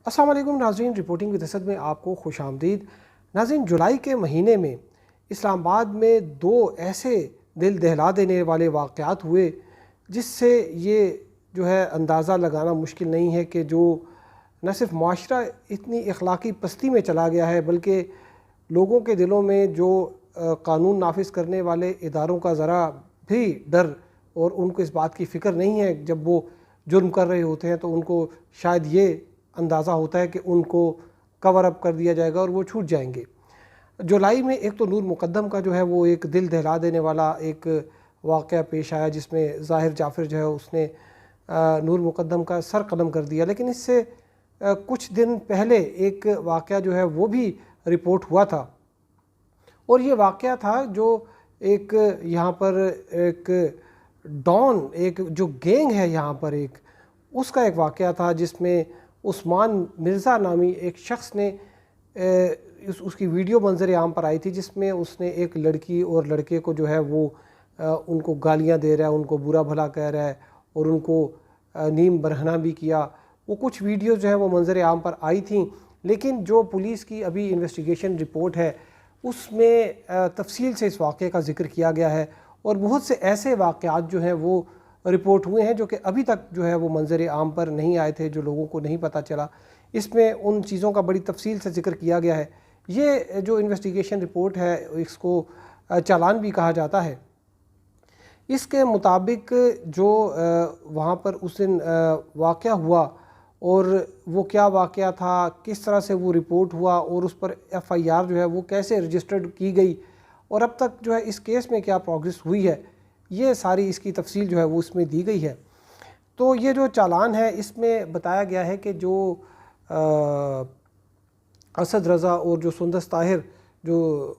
السلام علیکم ناظرین، رپورٹنگ ود اسد میں آپ کو خوش آمدید۔ ناظرین، جولائی کے مہینے میں اسلام آباد میں دو ایسے دل دہلا دینے والے واقعات ہوئے جس سے یہ جو ہے اندازہ لگانا مشکل نہیں ہے کہ جو نہ صرف معاشرہ اتنی اخلاقی پستی میں چلا گیا ہے بلکہ لوگوں کے دلوں میں جو قانون نافذ کرنے والے اداروں کا ذرا بھی ڈر اور ان کو اس بات کی فکر نہیں ہے جب وہ جرم کر رہے ہوتے ہیں تو ان کو شاید یہ اندازہ ہوتا ہے کہ ان کو کور اپ کر دیا جائے گا اور وہ چھوٹ جائیں گے۔ جولائی میں ایک تو نور مقدم کا جو ہے وہ ایک دل دہلا دینے والا ایک واقعہ پیش آیا جس میں ظاہر جعفر جو ہے اس نے نور مقدم کا سر قلم کر دیا، لیکن اس سے کچھ دن پہلے ایک واقعہ جو ہے وہ بھی رپورٹ ہوا تھا، اور یہ واقعہ تھا جو ایک یہاں پر ایک ڈان، ایک جو گینگ ہے یہاں پر ایک اس کا ایک واقعہ تھا جس میں عثمان مرزا نامی ایک شخص نے اس کی ویڈیو منظر عام پر آئی تھی جس میں اس نے ایک لڑکی اور لڑکے کو جو ہے وہ ان کو گالیاں دے رہا ہے، ان کو برا بھلا کہہ رہا ہے اور ان کو نیم برہنہ بھی کیا۔ وہ کچھ ویڈیوز جو ہیں وہ منظر عام پر آئی تھیں، لیکن جو پولیس کی ابھی انویسٹیگیشن رپورٹ ہے اس میں تفصیل سے اس واقعے کا ذکر کیا گیا ہے، اور بہت سے ایسے واقعات جو ہیں وہ رپورٹ ہوئے ہیں جو کہ ابھی تک جو ہے وہ منظر عام پر نہیں آئے تھے، جو لوگوں کو نہیں پتہ چلا۔ اس میں ان چیزوں کا بڑی تفصیل سے ذکر کیا گیا ہے۔ یہ جو انویسٹیگیشن رپورٹ ہے اس کو چالان بھی کہا جاتا ہے۔ اس کے مطابق جو وہاں پر اس دن واقعہ ہوا اور وہ کیا واقعہ تھا، کس طرح سے وہ رپورٹ ہوا اور اس پر ایف آئی آر جو ہے وہ کیسے رجسٹرڈ کی گئی اور اب تک جو ہے اس کیس میں کیا پروگریس ہوئی ہے، یہ ساری اس کی تفصیل جو ہے وہ اس میں دی گئی ہے۔ تو یہ جو چالان ہے اس میں بتایا گیا ہے کہ جو اسد رضا اور جو سندس طاہر جو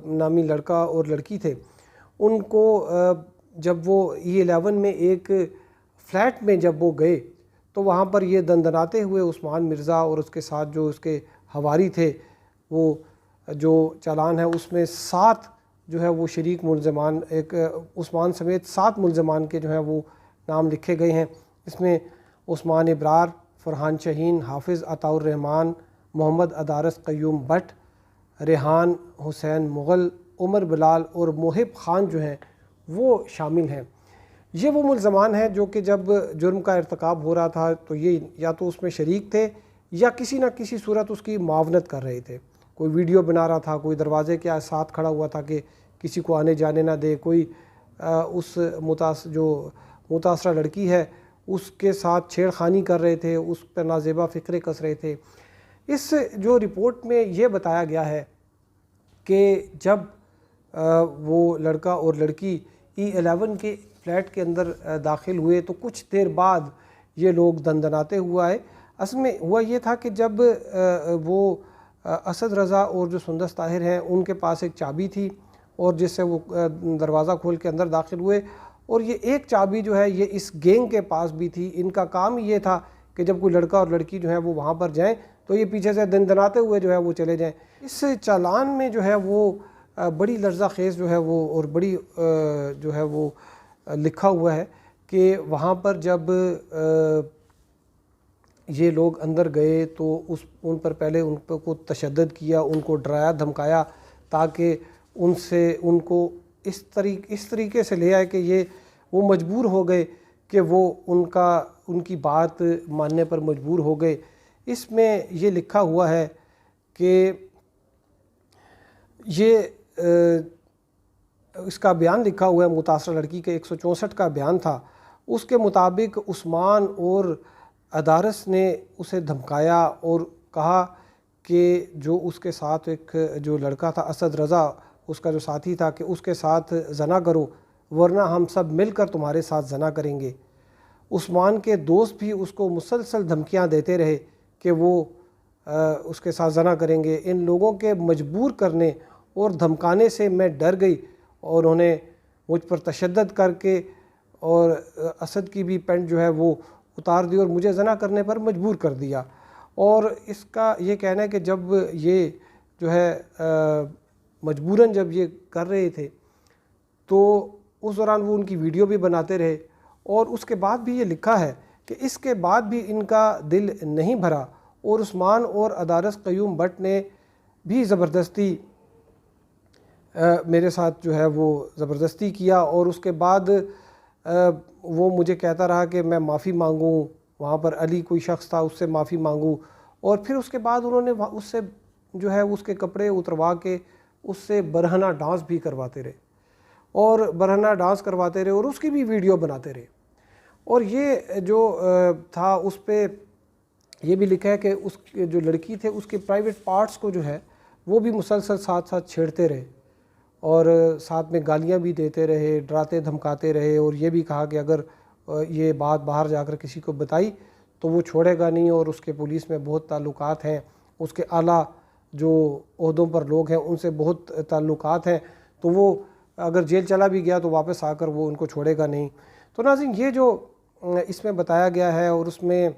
نامی لڑکا اور لڑکی تھے، ان کو جب وہ E11 میں ایک فلیٹ میں جب وہ گئے تو وہاں پر یہ دندناتے ہوئے عثمان مرزا اور اس کے ساتھ جو اس کے حواری تھے، وہ جو چالان ہے اس میں 7 جو ہے وہ شریک ملزمان، ایک عثمان سمیت 7 ملزمان کے جو ہیں وہ نام لکھے گئے ہیں۔ اس میں عثمان ابرار، فرحان شاہین، حافظ عطاء الرحمن، محمد ادارس قیوم بٹ، ریحان حسین مغل، عمر بلال اور محب خان جو ہیں وہ شامل ہیں۔ یہ وہ ملزمان ہیں جو کہ جب جرم کا ارتکاب ہو رہا تھا تو یہ یا تو اس میں شریک تھے یا کسی نہ کسی صورت اس کی معاونت کر رہے تھے۔ کوئی ویڈیو بنا رہا تھا، کوئی دروازے کے ساتھ کھڑا ہوا تھا کہ کسی کو آنے جانے نہ دے، کوئی اس جو متاثرہ لڑکی ہے اس کے ساتھ چھیڑ خانی کر رہے تھے، اس پر نازیبا فقرے کس رہے تھے۔ اس جو رپورٹ میں یہ بتایا گیا ہے کہ جب وہ لڑکا اور لڑکی E11 کے فلیٹ کے اندر داخل ہوئے تو کچھ دیر بعد یہ لوگ دندناتے ہوئے آئے۔ اصل میں ہوا یہ تھا کہ جب وہ اسد رضا اور جو سندس طاہر ہیں ان کے پاس ایک چابی تھی اور جس سے وہ دروازہ کھول کے اندر داخل ہوئے، اور یہ ایک چابی جو ہے یہ اس گینگ کے پاس بھی تھی۔ ان کا کام یہ تھا کہ جب کوئی لڑکا اور لڑکی جو ہے وہ وہاں پر جائیں تو یہ پیچھے سے دندناتے ہوئے جو ہے وہ چلے جائیں۔ اس چالان میں جو ہے وہ بڑی لرزہ خیز جو ہے وہ اور بڑی جو ہے وہ لکھا ہوا ہے کہ وہاں پر جب یہ لوگ اندر گئے تو ان پر پہلے ان کو تشدد کیا، ان کو ڈرایا دھمکایا تاکہ ان کو اس طریقے سے لے آئے کہ وہ مجبور ہو گئے کہ وہ ان کی بات ماننے پر مجبور ہو گئے۔ اس میں یہ لکھا ہوا ہے کہ یہ اس کا بیان لکھا ہوا ہے، متاثرہ لڑکی کے 164 کا بیان تھا۔ اس کے مطابق عثمان اور ادارس نے اسے دھمکایا اور کہا کہ جو اس کے ساتھ ایک جو لڑکا تھا اسد رضا، اس کا جو ساتھی تھا، کہ اس کے ساتھ زنا کرو ورنہ ہم سب مل کر تمہارے ساتھ زنا کریں گے۔ عثمان کے دوست بھی اس کو مسلسل دھمکیاں دیتے رہے کہ وہ اس کے ساتھ زنا کریں گے۔ ان لوگوں کے مجبور کرنے اور دھمکانے سے میں ڈر گئی اور انہوں نے مجھ پر تشدد کر کے اور اسد کی بھی پینٹ جو ہے وہ اتار دی اور مجھے زنا کرنے پر مجبور کر دیا۔ اور اس کا یہ کہنا ہے کہ جب یہ جو ہے مجبوراً جب یہ کر رہے تھے تو اس دوران وہ ان کی ویڈیو بھی بناتے رہے، اور اس کے بعد بھی یہ لکھا ہے کہ اس کے بعد بھی ان کا دل نہیں بھرا اور عثمان اور ادارس قیوم بٹ نے بھی زبردستی میرے ساتھ جو ہے وہ زبردستی کیا، اور اس کے بعد وہ مجھے کہتا رہا کہ میں معافی مانگوں، وہاں پر علی کوئی شخص تھا اس سے معافی مانگوں، اور پھر اس کے بعد انہوں نے اس سے جو ہے اس کے کپڑے اتروا کے اس سے برہنہ ڈانس بھی کرواتے رہے، اور برہنہ ڈانس کرواتے رہے اور اس کی بھی ویڈیو بناتے رہے۔ اور یہ جو تھا اس پہ یہ بھی لکھا ہے کہ اس جو لڑکی تھے اس کے پرائیویٹ پارٹس کو جو ہے وہ بھی مسلسل ساتھ ساتھ چھیڑتے رہے، اور ساتھ میں گالیاں بھی دیتے رہے، ڈراتے دھمکاتے رہے، اور یہ بھی کہا کہ اگر یہ بات باہر جا کر کسی کو بتائی تو وہ چھوڑے گا نہیں، اور اس کے پولیس میں بہت تعلقات ہیں، اس کے اعلیٰ جو عہدوں پر لوگ ہیں ان سے بہت تعلقات ہیں، تو وہ اگر جیل چلا بھی گیا تو واپس آ کر وہ ان کو چھوڑے گا نہیں۔ تو ناظرین یہ جو اس میں بتایا گیا ہے، اور اس میں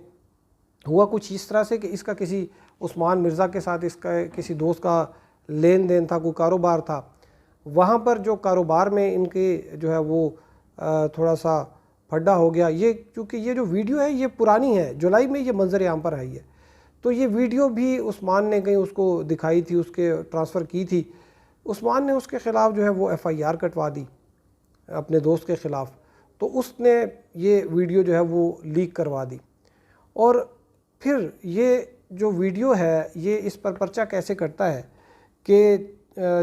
ہوا کچھ اس طرح سے کہ اس کا کسی عثمان مرزا کے ساتھ اس کا کسی دوست کا لین دین تھا، کوئی کاروبار تھا، وہاں پر جو کاروبار میں ان کے جو ہے وہ تھوڑا سا پھڈا ہو گیا۔ یہ چونکہ یہ جو ویڈیو ہے یہ پرانی ہے، جولائی میں یہ منظر عام پر آئی ہے، تو یہ ویڈیو بھی عثمان نے کہیں اس کو دکھائی تھی، اس کے ٹرانسفر کی تھی، عثمان نے اس کے خلاف جو ہے وہ ایف آئی آر کٹوا دی اپنے دوست کے خلاف، تو اس نے یہ ویڈیو جو ہے وہ لیک کروا دی۔ اور پھر یہ جو ویڈیو ہے یہ اس پر پرچہ کیسے کرتا ہے کہ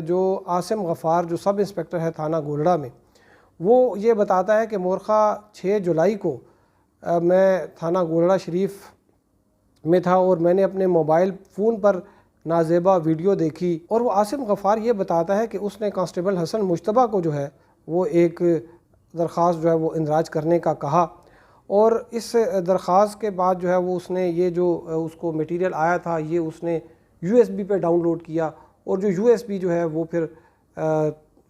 جو عاصم غفار جو سب انسپکٹر ہے تھانہ گولڑا میں، وہ یہ بتاتا ہے کہ مورخہ 6 جولائی کو میں تھانہ گولڑا شریف میں تھا اور میں نے اپنے موبائل فون پر نازیبہ ویڈیو دیکھی، اور وہ عاصم غفار یہ بتاتا ہے کہ اس نے کانسٹیبل حسن مجتبیٰ کو جو ہے وہ ایک درخواست جو ہے وہ اندراج کرنے کا کہا، اور اس درخواست کے بعد جو ہے وہ اس نے یہ جو اس کو میٹیریل آیا تھا یہ اس نے یو ایس بی پہ ڈاؤن لوڈ کیا، اور جو یو ایس بی جو ہے وہ پھر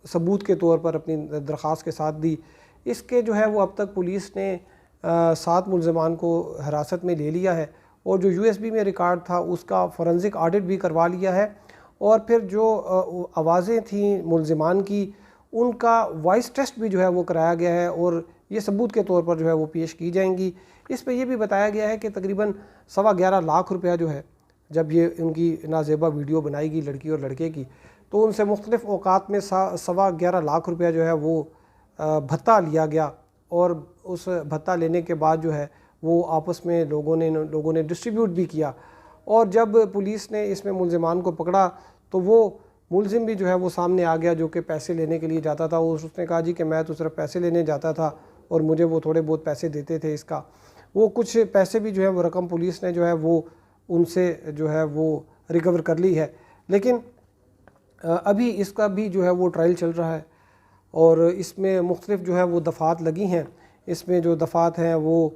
ثبوت کے طور پر اپنی درخواست کے ساتھ دی۔ اس کے جو ہے وہ اب تک پولیس نے 7 ملزمان کو حراست میں لے لیا ہے، اور جو یو ایس بی میں ریکارڈ تھا اس کا فورنزک آڈٹ بھی کروا لیا ہے، اور پھر جو آوازیں تھیں ملزمان کی ان کا وائس ٹیسٹ بھی جو ہے وہ کرایا گیا ہے، اور یہ ثبوت کے طور پر جو ہے وہ پیش کی جائیں گی۔ اس پہ یہ بھی بتایا گیا ہے کہ تقریباً 11.25 لاکھ روپیہ جو ہے جب یہ ان کی نازیبہ ویڈیو بنائی گئی لڑکی اور لڑکے کی، تو ان سے مختلف اوقات میں 11.25 لاکھ روپیہ جو ہے وہ بھتہ لیا گیا، اور اس بھتہ لینے کے بعد جو ہے وہ آپس میں لوگوں نے ڈسٹریبیوٹ بھی کیا، اور جب پولیس نے اس میں ملزمان کو پکڑا تو وہ ملزم بھی جو ہے وہ سامنے آ گیا جو کہ پیسے لینے کے لیے جاتا تھا، اور اس نے کہا جی کہ میں تو صرف پیسے لینے جاتا تھا اور مجھے وہ تھوڑے بہت پیسے دیتے تھے، اس کا وہ کچھ پیسے بھی جو ہے وہ رقم پولیس نے جو ہے وہ ان سے جو ہے وہ ریکور کر لی ہے، لیکن ابھی اس کا بھی جو ہے وہ ٹرائل چل رہا ہے، اور اس میں مختلف جو ہے وہ دفعات لگی ہیں۔ اس میں جو دفعات ہیں وہ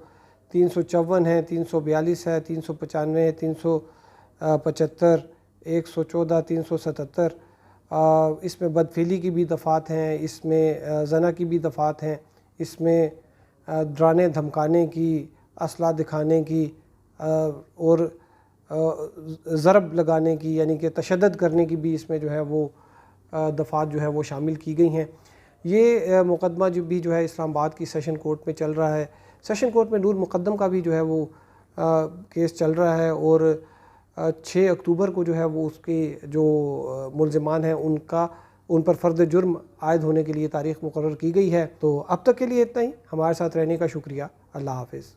354 ہیں، 342 ہے، 395 ہے، 375، 114، 377، اس میں بدفعلی کی بھی دفعات ہیں، اس میں زنا کی بھی دفعات ہیں، اس میں ڈرانے دھمکانے کی، اسلحہ دکھانے کی، اور ضرب لگانے کی یعنی کہ تشدد کرنے کی بھی اس میں جو ہے وہ دفعات جو ہے وہ شامل کی گئی ہیں۔ یہ مقدمہ جو ہے اسلام آباد کی سیشن کورٹ میں چل رہا ہے، سیشن کورٹ میں نور مقدم کا بھی جو ہے وہ کیس چل رہا ہے، اور 6 اکتوبر کو جو ہے وہ اس کے جو ملزمان ہیں ان پر فرد جرم عائد ہونے کے لیے تاریخ مقرر کی گئی ہے۔ تو اب تک کے لیے اتنا ہی، ہمارے ساتھ رہنے کا شکریہ، اللہ حافظ۔